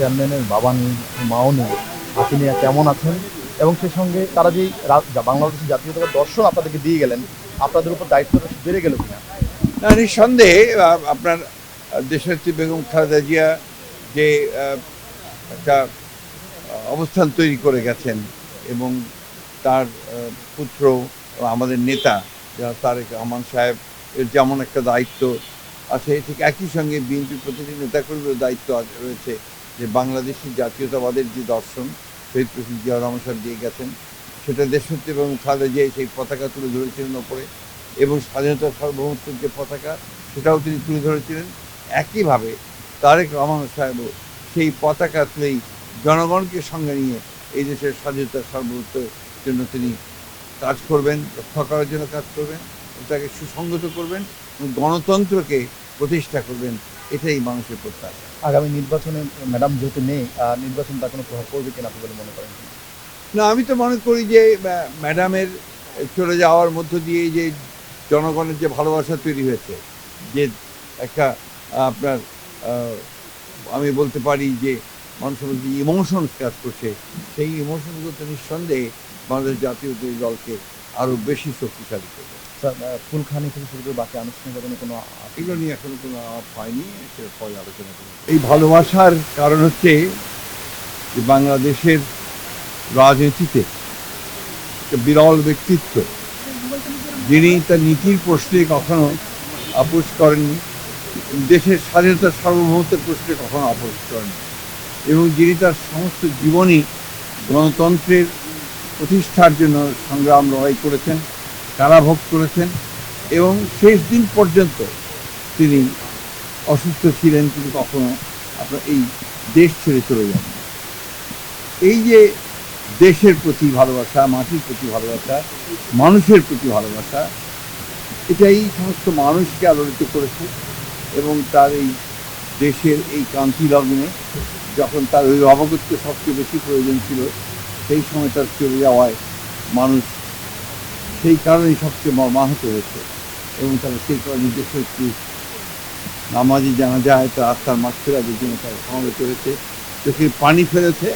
চেয়ারম্যানের বাবা নেই, মাও নেই, তিনি কেমন আছেন এবং সেই সঙ্গে তারা যেই বাংলাদেশের জাতীয়তাবাদ দর্শন আপনাদেরকে দিয়ে গেলেন, আপনাদের উপর দায়িত্বটা বেড়ে গেল কিনা? না, নিঃসন্দেহে আপনার দেশনেত্রী বেগম খালেদা জিয়া যে একটা অবস্থান তৈরি করে গেছেন এবং তার পুত্র আমাদের নেতা যারা তারেক রহমান সাহেব এর যেমন একটা দায়িত্ব আছে, ঠিক একই সঙ্গে বিএনপি প্রতিটি নেতাকর্মীর দায়িত্ব রয়েছে যে বাংলাদেশের জাতীয়তাবাদের যে দর্শন শহীদ প্রেসিডেন্ট জিয়াউর রহমান সাহেব দিয়ে গেছেন, সেটা দেশনেত্রী এবং খালেদা জিয়া সেই পতাকা তুলে ধরেছিলেন ওপরে, এবং স্বাধীনতার সার্বভৌমত্বের যে পতাকা সেটাও তিনি তুলে ধরেছিলেন। একইভাবে তারেক রহমান সাহেবও সেই পতাকা তুলেই জনগণকে সঙ্গে নিয়ে এই দেশের স্বাধীনতার সার্বভৌমত্বের জন্য তিনি কাজ করবেন, রক্ষা করার জন্য কাজ করবেন, তাকে সুসংগত করবেন এবং গণতন্ত্রকে প্রতিষ্ঠা করবেন। এটাই মানুষের প্রত্যাশা। আগামী নির্বাচনে ম্যাডাম যেহেতু নেই, নির্বাচন তার কোনো প্রভাব পড়বে কিনা আপনি বলে মনে করেন? না, আমি তো মনে করি যে ম্যাডামের চলে যাওয়ার মধ্য দিয়ে যে জনগণের যে ভালোবাসা তৈরি হয়েছে, যে একটা আপনার আমি বলতে পারি যে মানুষের মধ্যে ইমোশনস কাজ করছে, সেই ইমোশনগুলো তো নিঃসন্দেহে বাংলাদেশ জাতীয় দলকে আরও বেশি শক্তিশালী করবে। স্যার, ফুলখানি থেকে শুরু করে বাকি আনুষ্ঠানিকতা কোনো এগুলো নিয়ে এখনো কোনো আলাপ হয়নি, সেটা পরে আলোচনা করব। এই ভালোবাসার কারণ হচ্ছে যে বাংলাদেশের রাজনীতিতে একটা বিরল ব্যক্তিত্ব, যিনি তার নীতির প্রশ্নে কখনো আপোষ করেননি, দেশের স্বাধীনতার সার্বভৌমত্বের প্রশ্নে কখনো আপোষ করেননি, এবং যিনি তার সমস্ত জীবনই গণতন্ত্রের প্রতিষ্ঠার জন্য সংগ্রাম লড়াই করেছেন, কারাভোগ করেছেন, এবং শেষ দিন পর্যন্ত তিনি অসুস্থ ছিলেন, তিনি কখনো আপনার এই দেশ ছেড়ে চলে যান। এই যে দেশের প্রতি ভালোবাসা, মাটির প্রতি ভালোবাসা, মানুষের প্রতি ভালোবাসা, এটাই সমস্ত মানুষকে আলোড়িত করেছে। এবং তার এই দেশের এই ক্রান্তি লগ্নে যখন তার ওই অবগতকে সবচেয়ে বেশি প্রয়োজন ছিল, সেই সময় তার চলে যাওয়ায় মানুষ সেই কারণেই সবচেয়ে মর্মাহত হয়েছে, এবং তারা সেই কারণে দেশের নামাজি জানা যায় তার আত্মার মাগফিরাতের জন্য তারা সমবেত হয়েছে, চোখে পানি ফেলেছে